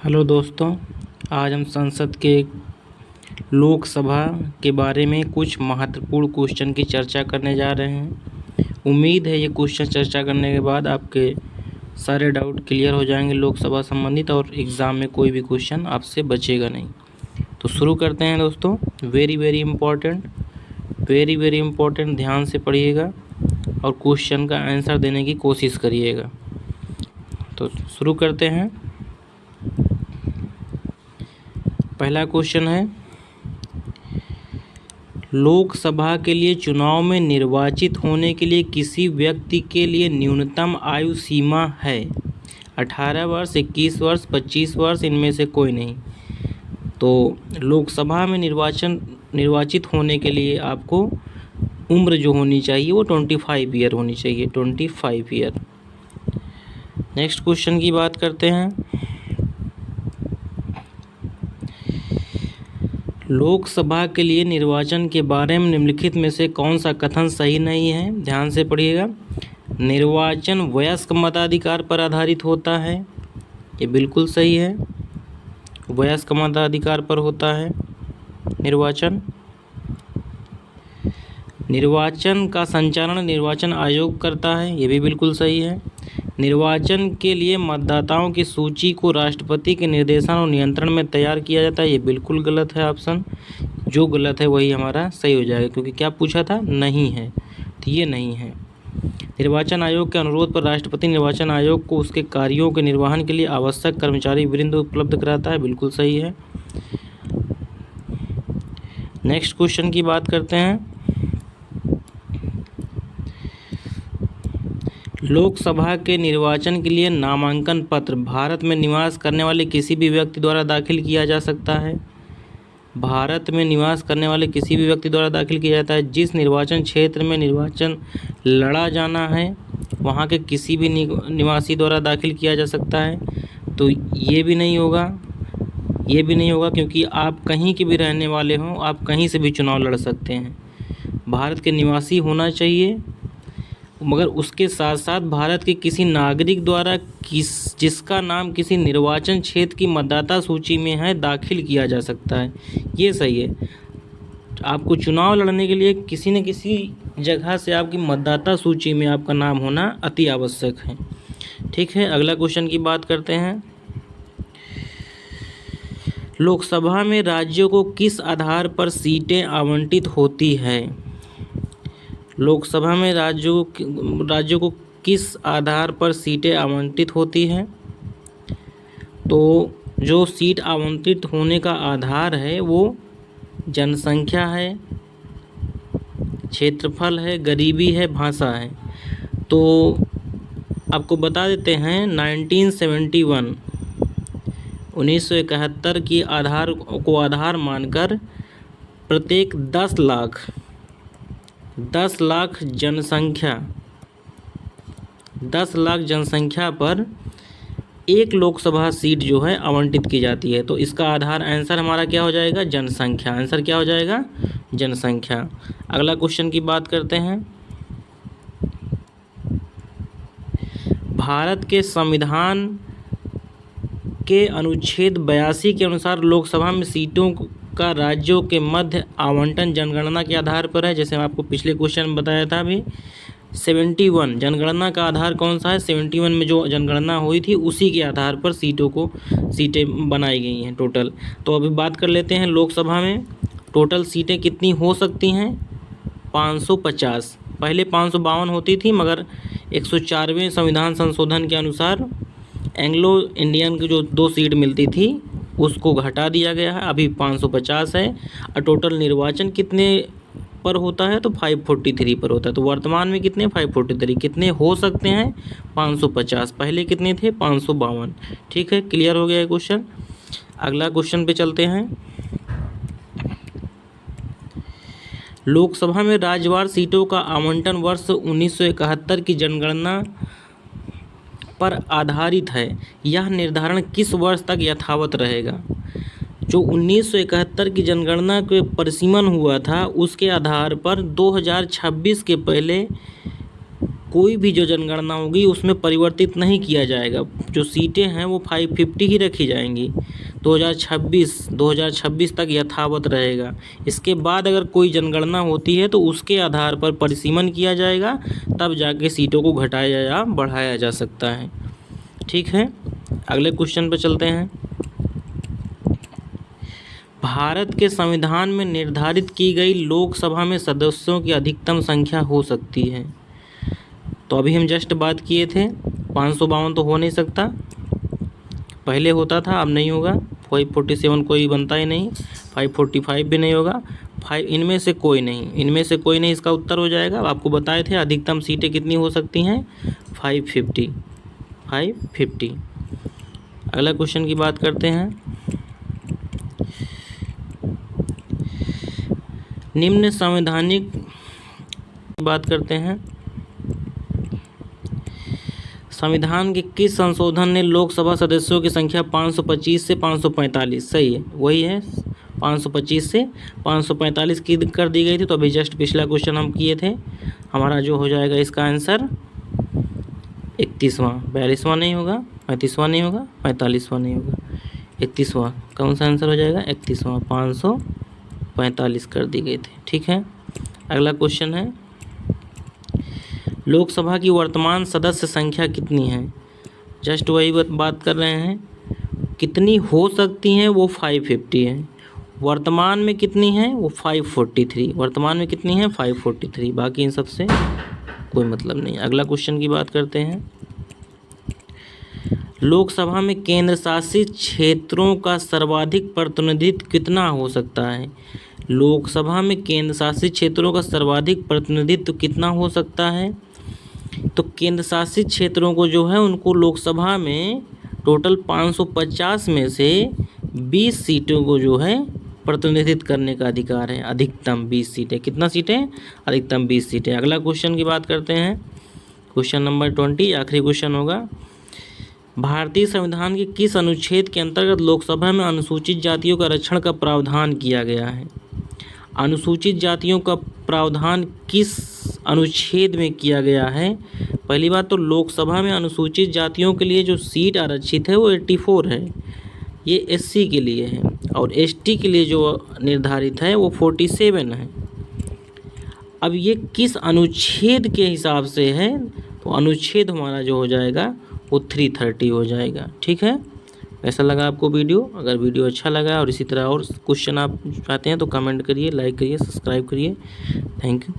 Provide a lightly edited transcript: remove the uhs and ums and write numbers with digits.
Hello दोस्तों, आज हम संसद के लोकसभा के बारे में कुछ महत्वपूर्ण क्वेश्चन की चर्चा करने जा रहे हैं। उम्मीद है ये क्वेश्चन चर्चा करने के बाद आपके सारे डाउट क्लियर हो जाएंगे लोकसभा संबंधित, और एग्ज़ाम में कोई भी क्वेश्चन आपसे बचेगा नहीं। तो शुरू करते हैं दोस्तों। वेरी वेरी इम्पोर्टेंट, ध्यान से पढ़िएगा और क्वेश्चन का आंसर देने की कोशिश करिएगा। तो शुरू करते हैं। पहला क्वेश्चन है, लोकसभा के लिए चुनाव में निर्वाचित होने के लिए किसी व्यक्ति के लिए न्यूनतम आयु सीमा है? 18 वर्ष, 21 वर्ष, 25 वर्ष, इनमें से कोई नहीं। तो लोकसभा में निर्वाचित होने के लिए आपको उम्र जो होनी चाहिए वो 25 ईयर होनी चाहिए, 25 ईयर। नेक्स्ट क्वेश्चन की बात करते हैं। लोकसभा के लिए निर्वाचन के बारे में निम्नलिखित में से कौन सा कथन सही नहीं है? ध्यान से पढ़िएगा। निर्वाचन वयस्क मताधिकार पर आधारित होता है, ये बिल्कुल सही है। वयस्क मताधिकार पर होता है निर्वाचन का संचालन निर्वाचन आयोग करता है, ये भी बिल्कुल सही है। निर्वाचन के लिए मतदाताओं की सूची को राष्ट्रपति के निर्देशन और नियंत्रण में तैयार किया जाता है, ये बिल्कुल गलत है। ऑप्शन जो गलत है वही हमारा सही हो जाएगा, क्योंकि क्या पूछा था? नहीं है, तो ये नहीं है। निर्वाचन आयोग के अनुरोध पर राष्ट्रपति निर्वाचन आयोग को उसके कार्यों के निर्वहन के लिए आवश्यक कर्मचारी वृंद उपलब्ध कराता है, बिल्कुल सही है। नेक्स्ट क्वेश्चन की बात करते हैं। लोकसभा के निर्वाचन के लिए नामांकन पत्र भारत में निवास करने वाले किसी भी व्यक्ति द्वारा दाखिल किया जा सकता है। भारत में निवास करने वाले किसी भी व्यक्ति द्वारा दाखिल किया जाता है। जिस निर्वाचन क्षेत्र में निर्वाचन लड़ा जाना है वहाँ के किसी भी निवासी द्वारा दाखिल किया जा सकता है। तो ये भी नहीं होगा, क्योंकि आप कहीं के भी रहने वाले हों, आप कहीं से भी चुनाव लड़ सकते हैं। भारत के निवासी होना चाहिए, मगर उसके साथ साथ भारत के किसी नागरिक द्वारा जिसका नाम किसी निर्वाचन क्षेत्र की मतदाता सूची में है दाखिल किया जा सकता है, ये सही है। आपको चुनाव लड़ने के लिए किसी न किसी जगह से आपकी मतदाता सूची में आपका नाम होना अति आवश्यक है। ठीक है, अगला क्वेश्चन की बात करते हैं। लोकसभा में राज्यों को किस आधार पर सीटें आवंटित होती है? लोकसभा में राज्यों को किस आधार पर सीटें आवंटित होती हैं? तो जो सीट आवंटित होने का आधार है वो जनसंख्या है, क्षेत्रफल है, गरीबी है, भाषा है। तो आपको बता देते हैं 1971 की आधार मानकर प्रत्येक 10 लाख जनसंख्या पर एक लोकसभा सीट जो है आवंटित की जाती है। तो इसका आधार आंसर हमारा क्या हो जाएगा? जनसंख्या। आंसर क्या हो जाएगा? जनसंख्या। अगला क्वेश्चन की बात करते हैं। भारत के संविधान के अनुच्छेद 82 के अनुसार लोकसभा में सीटों का राज्यों के मध्य आवंटन जनगणना के आधार पर है। जैसे मैं आपको पिछले क्वेश्चन में बताया था अभी 71 जनगणना का आधार कौन सा है? 71 में जो जनगणना हुई थी उसी के आधार पर सीटें बनाई गई हैं टोटल। तो अभी बात कर लेते हैं लोकसभा में टोटल सीटें कितनी हो सकती हैं? 550। पहले 552 होती थी, मगर 104वें संविधान संशोधन के अनुसार एंग्लो इंडियन की जो 2 सीट मिलती थी उसको घटा दिया गया है, अभी 550 है। और टोटल निर्वाचन कितने पर होता है? तो 543 पर होता है। तो वर्तमान में कितने? 543। कितने हो सकते हैं? 550। पहले कितने थे? 552। ठीक है, क्लियर हो गया है क्वेश्चन। अगला क्वेश्चन पे चलते हैं। लोकसभा में राज्यवार सीटों का आवंटन वर्ष 1971 की जनगणना पर आधारित है। यह निर्धारण किस वर्ष तक यथावत रहेगा? जो 1971 की जनगणना के परिसीमन हुआ था उसके आधार पर 2026 के पहले कोई भी जो जनगणना होगी उसमें परिवर्तित नहीं किया जाएगा। जो सीटें हैं वो 550 ही रखी जाएंगी। 2026 तक यथावत रहेगा। इसके बाद अगर कोई जनगणना होती है तो उसके आधार पर परिसीमन किया जाएगा, तब जाके सीटों को घटाया या बढ़ाया जा सकता है। ठीक है, अगले क्वेश्चन पर चलते हैं। भारत के संविधान में निर्धारित की गई लोकसभा में सदस्यों की अधिकतम संख्या हो सकती है। तो अभी हम जस्ट बात किए थे 552 तो हो नहीं सकता, पहले होता था, अब नहीं होगा। 547 कोई बनता ही नहीं, 545 भी नहीं होगा, इनमें से कोई नहीं इसका उत्तर हो जाएगा। आपको बताए थे अधिकतम सीटें कितनी हो सकती हैं, 550। अगला क्वेश्चन की बात करते हैं। निम्न संवैधानिक बात करते हैं। संविधान के किस संशोधन ने लोकसभा सदस्यों की संख्या 525 से 545, सही है वही है, 525 से 545 की कर दी गई थी। तो अभी जस्ट पिछला क्वेश्चन हम किए थे। हमारा जो हो जाएगा इसका आंसर 31वां, 42वां नहीं होगा, 35वां नहीं होगा, 45वां नहीं होगा, 31वां। कौन सा आंसर हो जाएगा, 31वां, 545 कर दी गई थी। ठीक है, अगला क्वेश्चन है, लोकसभा की वर्तमान सदस्य संख्या कितनी है। जस्ट वही बात कर रहे हैं, कितनी हो सकती हैं वो 550 है। वर्तमान में कितनी है वो 543, वर्तमान में कितनी है 543, बाकी इन सब से कोई मतलब नहीं। अगला क्वेश्चन की बात करते हैं। लोकसभा में केंद्र शासित क्षेत्रों का सर्वाधिक प्रतिनिधित्व कितना हो सकता है। लोकसभा में केंद्र शासित क्षेत्रों का सर्वाधिक प्रतिनिधित्व कितना हो सकता है। तो केंद्र शासित क्षेत्रों को जो है उनको लोकसभा में टोटल 550 में से 20 सीटों को जो है प्रतिनिधित्व करने का अधिकार है। अधिकतम 20 सीटें, कितना सीटें, अधिकतम 20 सीटें। अगला क्वेश्चन की बात करते हैं, क्वेश्चन नंबर 20, आखिरी क्वेश्चन होगा। भारतीय संविधान के किस अनुच्छेद के अंतर्गत लोकसभा में अनुसूचित जातियों का आरक्षण का प्रावधान किया गया है। अनुसूचित जातियों का प्रावधान किस अनुच्छेद में किया गया है। पहली बात तो लोकसभा में अनुसूचित जातियों के लिए जो सीट आरक्षित है वो 84 है, ये एससी के लिए है, और एसटी के लिए जो निर्धारित है वो 47 है। अब ये किस अनुच्छेद के हिसाब से है, तो अनुच्छेद हमारा जो हो जाएगा वो 330 हो जाएगा। ठीक है, कैसा लगा आपको वीडियो। अगर वीडियो अच्छा लगा और इसी तरह और क्वेश्चन आप चाहते हैं तो कमेंट करिए, लाइक करिए, सब्सक्राइब करिए। Thank you.